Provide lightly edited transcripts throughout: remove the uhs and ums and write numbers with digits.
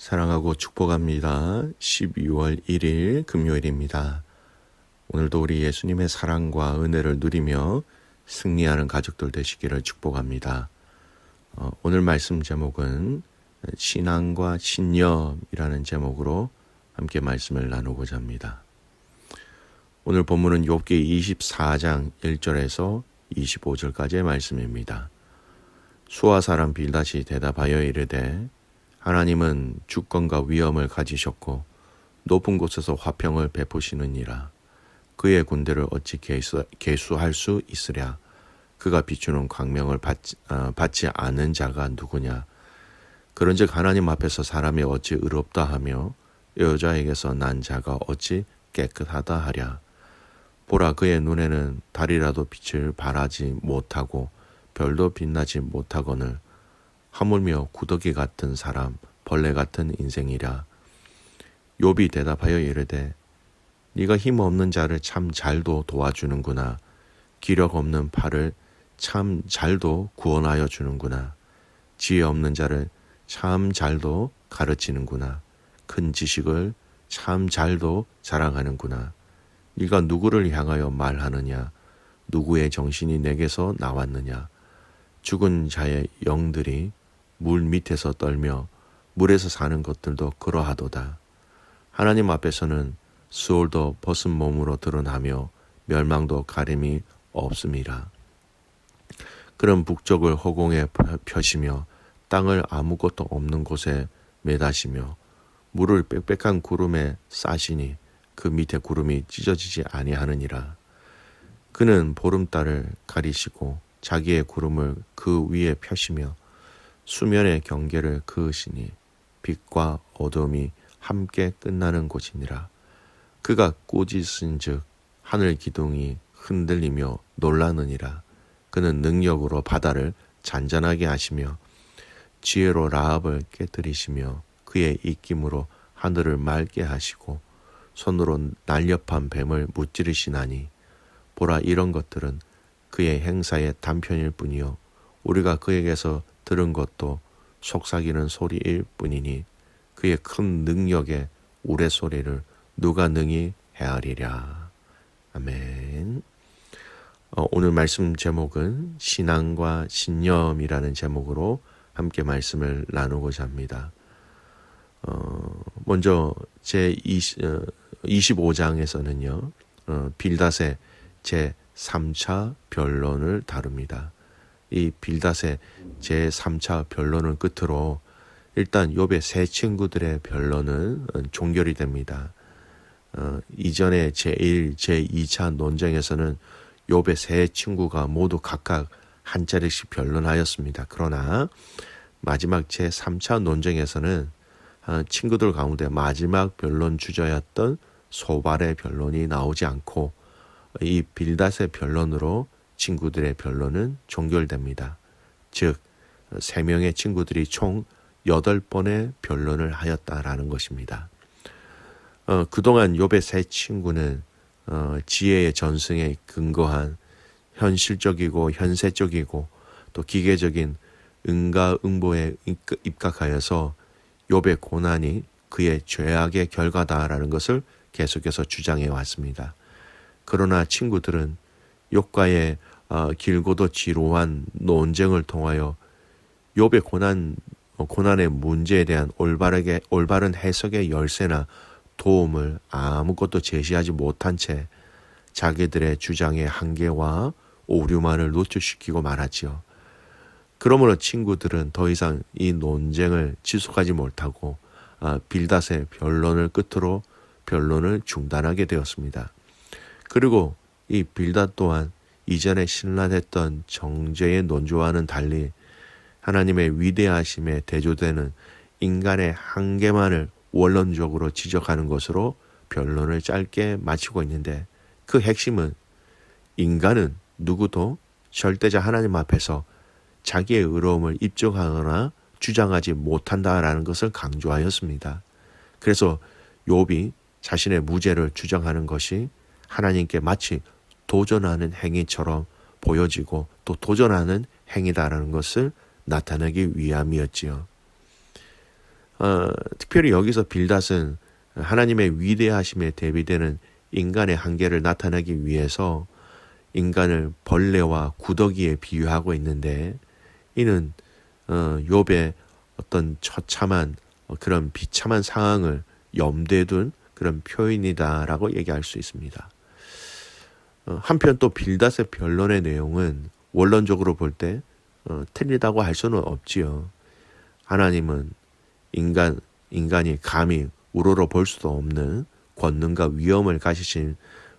사랑하고 축복합니다. 12월 1일 금요일입니다. 오늘도 우리 예수님의 사랑과 은혜를 누리며 승리하는 가족들 되시기를 축복합니다. 오늘 말씀 제목은 신앙과 신념이라는 제목으로 함께 말씀을 나누고자 합니다. 오늘 본문은 욥기 24장 1절에서 25절까지의 말씀입니다. 수아 사람 빌닷이 대답하여 이르되 하나님은 주권과 위엄을 가지셨고 높은 곳에서 화평을 베푸시느니라. 그의 군대를 어찌 계수할 수 있으랴. 그가 비추는 광명을 받지 않은 자가 누구냐. 그런즉 하나님 앞에서 사람이 어찌 의롭다 하며 여자에게서 난 자가 어찌 깨끗하다 하랴. 보라, 그의 눈에는 달이라도 빛을 발하지 못하고 별도 빛나지 못하거늘 하물며 구더기 같은 사람, 벌레 같은 인생이라. 욥이 대답하여 이르되 네가 힘없는 자를 참 잘도 도와주는구나. 기력 없는 팔을 참 잘도 구원하여 주는구나. 지혜 없는 자를 참 잘도 가르치는구나. 큰 지식을 참 잘도 자랑하는구나. 네가 누구를 향하여 말하느냐. 누구의 정신이 내게서 나왔느냐. 죽은 자의 영들이 물 밑에서 떨며 물에서 사는 것들도 그러하도다. 하나님 앞에서는 수월도 벗은 몸으로 드러나며 멸망도 가림이 없음이라. 그런 북쪽을 허공에 펴시며 땅을 아무것도 없는 곳에 매다시며 물을 빽빽한 구름에 싸시니 그 밑에 구름이 찢어지지 아니하느니라. 그는 보름달을 가리시고 자기의 구름을 그 위에 펴시며 수면의 경계를 그으시니 빛과 어둠이 함께 끝나는 곳이니라. 그가 꾸짖은즉 하늘 기둥이 흔들리며 놀라느니라. 그는 능력으로 바다를 잔잔하게 하시며 지혜로 라합을 깨뜨리시며 그의 입김으로 하늘을 맑게 하시고 손으로 날렵한 뱀을 무찌르시나니 보라, 이런 것들은 그의 행사의 단편일 뿐이요 우리가 그에게서 들은 것도 속삭이는 소리일 뿐이니 그의 큰 능력의 우레소리를 누가 능히 헤아리랴. 아멘. 오늘 말씀 제목은 신앙과 신념이라는 제목으로 함께 말씀을 나누고자 합니다. 먼저 제 25장에서는요 빌닷의 제 3차 변론을 다룹니다. 이 빌닷의 제 3차 변론을 끝으로 일단 욥의 세 친구들의 변론은 종결이 됩니다. 이전에 제1, 제2차 논쟁에서는 욥의 세 친구가 모두 각각 한 자리씩 변론하였습니다. 그러나 마지막 제 3차 논쟁에서는 친구들 가운데 마지막 변론 주자였던 소발의 변론이 나오지 않고 이 빌닷의 변론으로 친구들의 변론은 종결됩니다. 즉 3명의 친구들이 총 8번의 변론을 하였다라는 것입니다. 그동안 욥의 세 친구는 지혜의 전승에 근거한 현실적이고 현세적이고 또 기계적인 응가응보에 입각하여서 욥의 고난이 그의 죄악의 결과다라는 것을 계속해서 주장해 왔습니다. 그러나 친구들은 욥과의 길고도 지루한 논쟁을 통하여 욥의 고난의 문제에 대한 올바른 해석의 열쇠나 도움을 아무것도 제시하지 못한 채 자기들의 주장의 한계와 오류만을 노출시키고 말았지요. 그러므로 친구들은 더 이상 이 논쟁을 지속하지 못하고 빌닷의 변론을 끝으로 변론을 중단하게 되었습니다. 그리고 이 빌닷 또한 이전에 신랄했던 정죄의 논조와는 달리 하나님의 위대하심에 대조되는 인간의 한계만을 원론적으로 지적하는 것으로 변론을 짧게 마치고 있는데 그 핵심은 인간은 누구도 절대자 하나님 앞에서 자기의 의로움을 입증하거나 주장하지 못한다라는 것을 강조하였습니다. 그래서 욥이 자신의 무죄를 주장하는 것이 하나님께 마치 도전하는 행위처럼 보여지고 또 도전하는 행위다라는 것을 나타내기 위함이었지요. 특별히 여기서 빌닷은 하나님의 위대하심에 대비되는 인간의 한계를 나타내기 위해서 인간을 벌레와 구더기에 비유하고 있는데, 이는 욥의 어떤 처참한 그런 비참한 상황을 염두에 둔 그런 표현이다라고 얘기할 수 있습니다. 한편 또 빌닷의 변론의 내용은 원론적으로 볼 때 틀리다고 할 수는 없지요. 하나님은 인간이 감히 우러러 볼 수도 없는 권능과 위엄을 가지신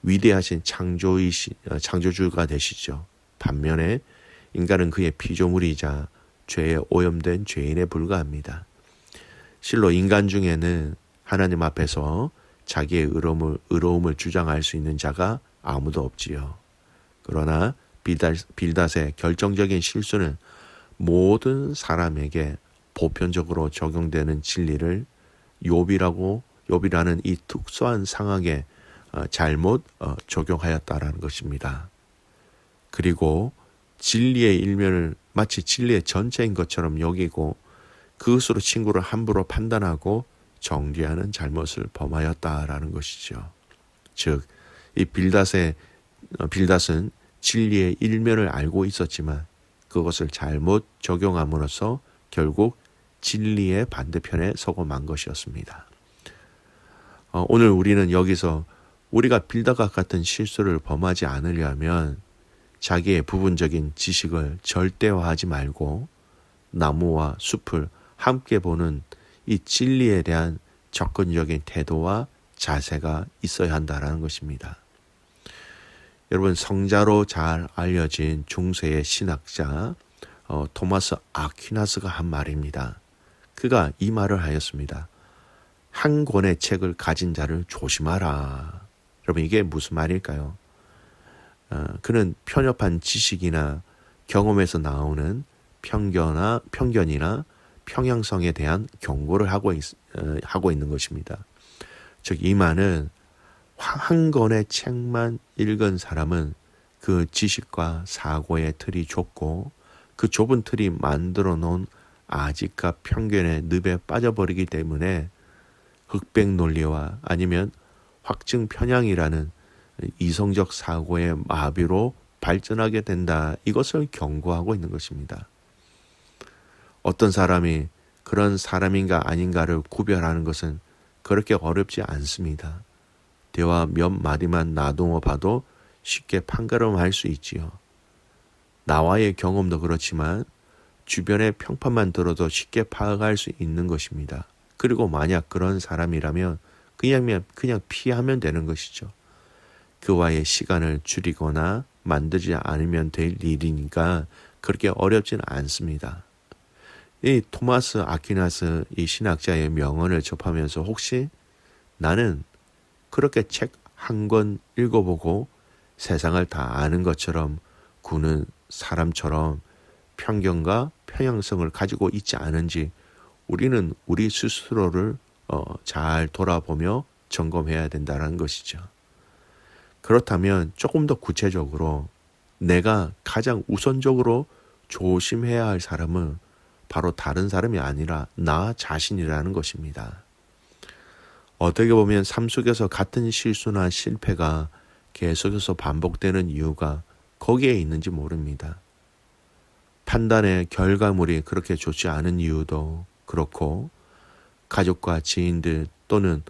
위대하신 창조주가 되시죠. 반면에 인간은 그의 피조물이자 죄에 오염된 죄인에 불과합니다. 실로 인간 중에는 하나님 앞에서 자기의 의로움을 주장할 수 있는 자가 아무도 없지요. 그러나 빌닷의 결정적인 실수는 모든 사람에게 보편적으로 적용되는 진리를 욥이라는 이 특수한 상황에 잘못 적용하였다라는 것입니다. 그리고 진리의 일면을 마치 진리의 전체인 것처럼 여기고 그것으로 친구를 함부로 판단하고 정죄하는 잘못을 범하였다라는 것이죠. 즉, 이 빌닷은 진리의 일면을 알고 있었지만 그것을 잘못 적용함으로써 결국 진리의 반대편에 서고 만 것이었습니다. 오늘 우리는 여기서 우리가 빌닷과 같은 실수를 범하지 않으려면 자기의 부분적인 지식을 절대화하지 말고 나무와 숲을 함께 보는 이 진리에 대한 접근적인 태도와 자세가 있어야 한다는 것입니다. 여러분, 성자로 잘 알려진 중세의 신학자 토마스 아퀴나스가 한 말입니다. 그가 이 말을 하였습니다. 한 권의 책을 가진 자를 조심하라. 여러분, 이게 무슨 말일까요? 그는 편협한 지식이나 경험에서 나오는 편견이나 평양성에 대한 경고를 하고 있는 것입니다. 즉, 이 말은 한 권의 책만 읽은 사람은 그 지식과 사고의 틀이 좁고 그 좁은 틀이 만들어 놓은 아직과 편견의 늪에 빠져버리기 때문에 흑백 논리와 아니면 확증 편향이라는 이성적 사고의 마비로 발전하게 된다. 이것을 경고하고 있는 것입니다. 어떤 사람이 그런 사람인가 아닌가를 구별하는 것은 그렇게 어렵지 않습니다. 대화 몇 마디만 나누어 봐도 쉽게 판가름할 수 있지요. 나와의 경험도 그렇지만 주변의 평판만 들어도 쉽게 파악할 수 있는 것입니다. 그리고 만약 그런 사람이라면 그냥 피하면 되는 것이죠. 그와의 시간을 줄이거나 만들지 않으면 될 일이니까 그렇게 어렵지는 않습니다. 이 토마스 아퀴나스 이 신학자의 명언을 접하면서 혹시 나는 그렇게 책 한 권 읽어보고 세상을 다 아는 것처럼 구는 사람처럼 편견과 편향성을 가지고 있지 않은지 우리는 우리 스스로를 잘 돌아보며 점검해야 된다는 것이죠. 그렇다면 조금 더 구체적으로 내가 가장 우선적으로 조심해야 할 사람은 바로 다른 사람이 아니라 나 자신이라는 것입니다. 어떻게 보면 삶 속에서 같은 실수나 실패가 계속해서 반복되는 이유가 거기에 있는지 모릅니다. 판단의 결과물이 그렇게 좋지 않은 이유도 그렇고 가족과 지인들 또는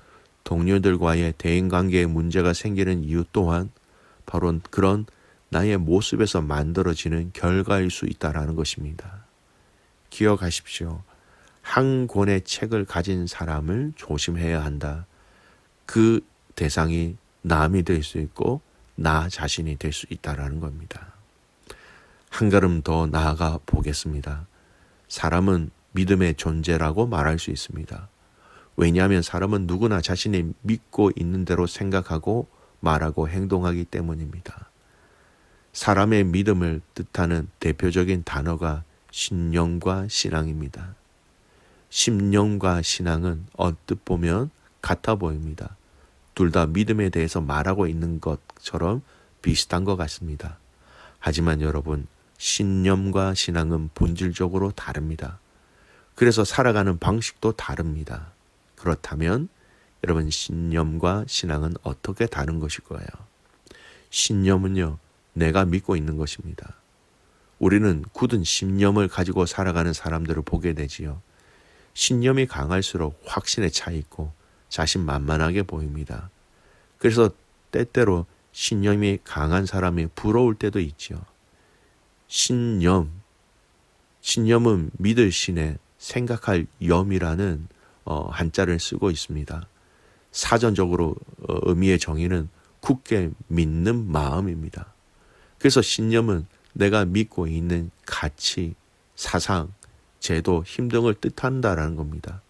동료들과의 대인관계에 문제가 생기는 이유 또한 바로 그런 나의 모습에서 만들어지는 결과일 수 있다는 것입니다. 기억하십시오. 한 권의 책을 가진 사람을 조심해야 한다. 그 대상이 남이 될 수 있고 나 자신이 될 수 있다는 겁니다. 한 걸음 더 나아가 보겠습니다. 사람은 믿음의 존재라고 말할 수 있습니다. 왜냐하면 사람은 누구나 자신이 믿고 있는 대로 생각하고 말하고 행동하기 때문입니다. 사람의 믿음을 뜻하는 대표적인 단어가 신념과 신앙입니다. 신념과 신앙은 언뜻 보면 같아 보입니다. 둘 다 믿음에 대해서 말하고 있는 것처럼 비슷한 것 같습니다. 하지만 여러분, 신념과 신앙은 본질적으로 다릅니다. 그래서 살아가는 방식도 다릅니다. 그렇다면 여러분, 신념과 신앙은 어떻게 다른 것일 거예요? 신념은요, 내가 믿고 있는 것입니다. 우리는 굳은 신념을 가지고 살아가는 사람들을 보게 되지요. 신념이 강할수록 확신에 차 있고 자신만만하게 보입니다. 그래서 때때로 신념이 강한 사람이 부러울 때도 있지요. 신념은 믿을 신에 생각할 염이라는 한자를 쓰고 있습니다. 사전적으로 의미의 정의는 굳게 믿는 마음입니다. 그래서 신념은 내가 믿고 있는 가치, 사상, 제도, 힘 등을 뜻한다라는 겁니다.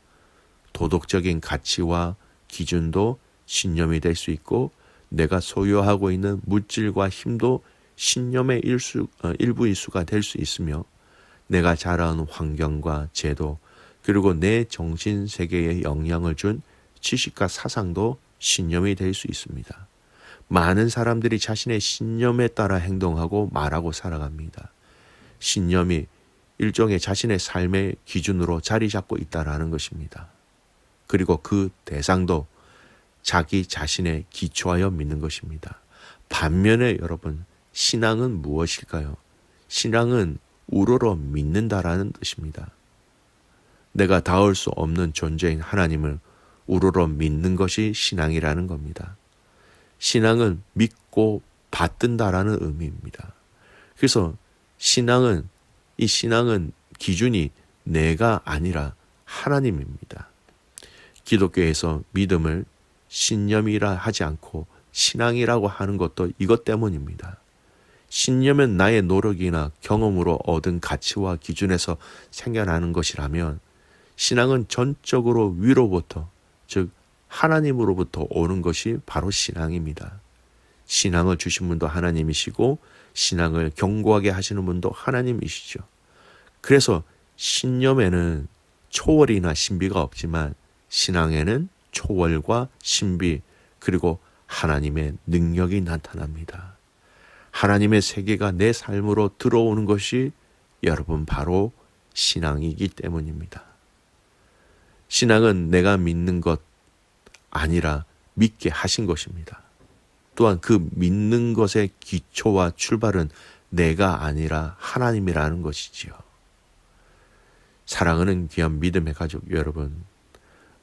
도덕적인 가치와 기준도 신념이 될 수 있고, 내가 소유하고 있는 물질과 힘도 신념의 일부일 수가 될 수 있으며, 내가 자라온 환경과 제도, 그리고 내 정신 세계에 영향을 준 지식과 사상도 신념이 될 수 있습니다. 많은 사람들이 자신의 신념에 따라 행동하고 말하고 살아갑니다. 신념이 일종의 자신의 삶의 기준으로 자리 잡고 있다라는 것입니다. 그리고 그 대상도 자기 자신에 기초하여 믿는 것입니다. 반면에 여러분, 신앙은 무엇일까요? 신앙은 우러러 믿는다라는 뜻입니다. 내가 닿을 수 없는 존재인 하나님을 우러러 믿는 것이 신앙이라는 겁니다. 신앙은 믿고 받든다라는 의미입니다. 그래서 이 신앙은 기준이 내가 아니라 하나님입니다. 기독교에서 믿음을 신념이라 하지 않고 신앙이라고 하는 것도 이것 때문입니다. 신념은 나의 노력이나 경험으로 얻은 가치와 기준에서 생겨나는 것이라면, 신앙은 전적으로 위로부터, 즉 하나님으로부터 오는 것이 바로 신앙입니다. 신앙을 주신 분도 하나님이시고 신앙을 견고하게 하시는 분도 하나님이시죠. 그래서 신념에는 초월이나 신비가 없지만 신앙에는 초월과 신비, 그리고 하나님의 능력이 나타납니다. 하나님의 세계가 내 삶으로 들어오는 것이 여러분 바로 신앙이기 때문입니다. 신앙은 내가 믿는 것 아니라 믿게 하신 것입니다. 또한 그 믿는 것의 기초와 출발은 내가 아니라 하나님이라는 것이지요. 사랑하는 귀한 믿음의 가족 여러분,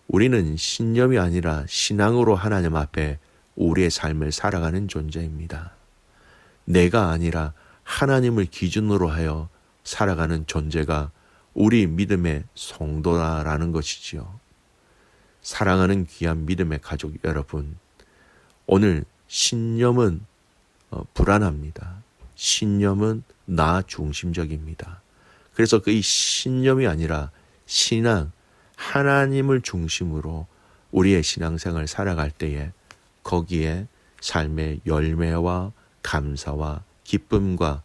우리는 신념이 아니라 신앙으로 하나님 앞에 우리의 삶을 살아가는 존재입니다. 내가 아니라 하나님을 기준으로 하여 살아가는 존재가 우리 믿음의 성도라는 것이지요. 사랑하는 귀한 믿음의 가족 여러분, 오늘 신념은 불안합니다. 신념은 나 중심적입니다. 그래서 그 신념이 아니라 신앙, 하나님을 중심으로 우리의 신앙생활을 살아갈 때에 거기에 삶의 열매와 감사와 기쁨과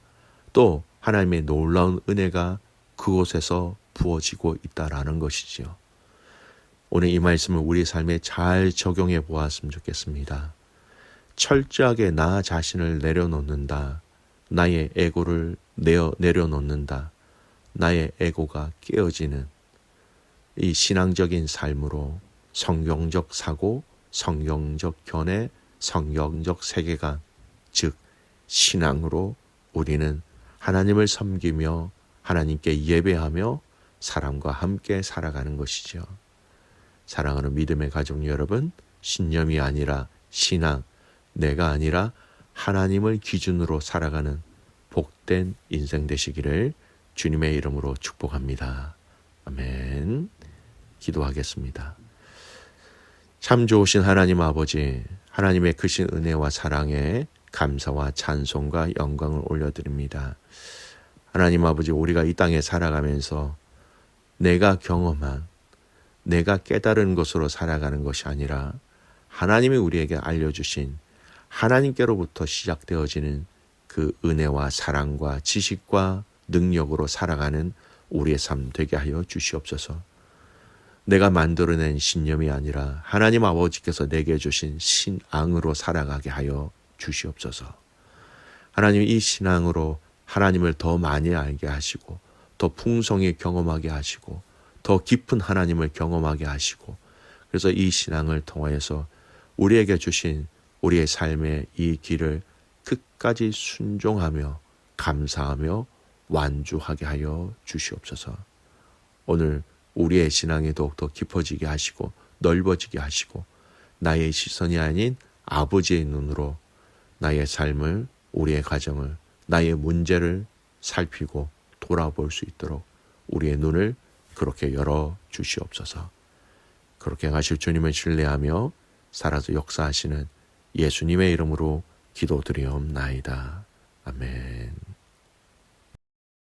또 하나님의 놀라운 은혜가 그곳에서 부어지고 있다라는 것이지요. 오늘 이 말씀을 우리 삶에 잘 적용해 보았으면 좋겠습니다. 철저하게 나 자신을 내려놓는다. 나의 에고를 내려놓는다. 나의 에고가 깨어지는 이 신앙적인 삶으로 성경적 사고, 성경적 견해, 성경적 세계관, 즉 신앙으로 우리는 하나님을 섬기며 하나님께 예배하며 사람과 함께 살아가는 것이죠. 사랑하는 믿음의 가족 여러분, 신념이 아니라 신앙, 내가 아니라 하나님을 기준으로 살아가는 복된 인생 되시기를 주님의 이름으로 축복합니다. 아멘. 기도하겠습니다. 참 좋으신 하나님 아버지, 하나님의 크신 은혜와 사랑에 감사와 찬송과 영광을 올려드립니다. 하나님 아버지, 우리가 이 땅에 살아가면서 내가 경험한, 내가 깨달은 것으로 살아가는 것이 아니라 하나님이 우리에게 알려주신 하나님께로부터 시작되어지는 그 은혜와 사랑과 지식과 능력으로 살아가는 우리의 삶 되게 하여 주시옵소서. 내가 만들어낸 신념이 아니라 하나님 아버지께서 내게 주신 신앙으로 살아가게 하여 주시옵소서. 하나님, 이 신앙으로 하나님을 더 많이 알게 하시고 더 풍성히 경험하게 하시고 더 깊은 하나님을 경험하게 하시고, 그래서 이 신앙을 통하여서 우리에게 주신 우리의 삶의 이 길을 끝까지 순종하며 감사하며 완주하게 하여 주시옵소서. 오늘 우리의 신앙이 더욱더 깊어지게 하시고 넓어지게 하시고, 나의 시선이 아닌 아버지의 눈으로 나의 삶을, 우리의 가정을, 나의 문제를 살피고 돌아볼 수 있도록 우리의 눈을 그렇게 열어 주시옵소서. 그렇게 하실 주님을 신뢰하며 살아서 역사하시는 예수님의 이름으로 기도드리옵나이다. 아멘.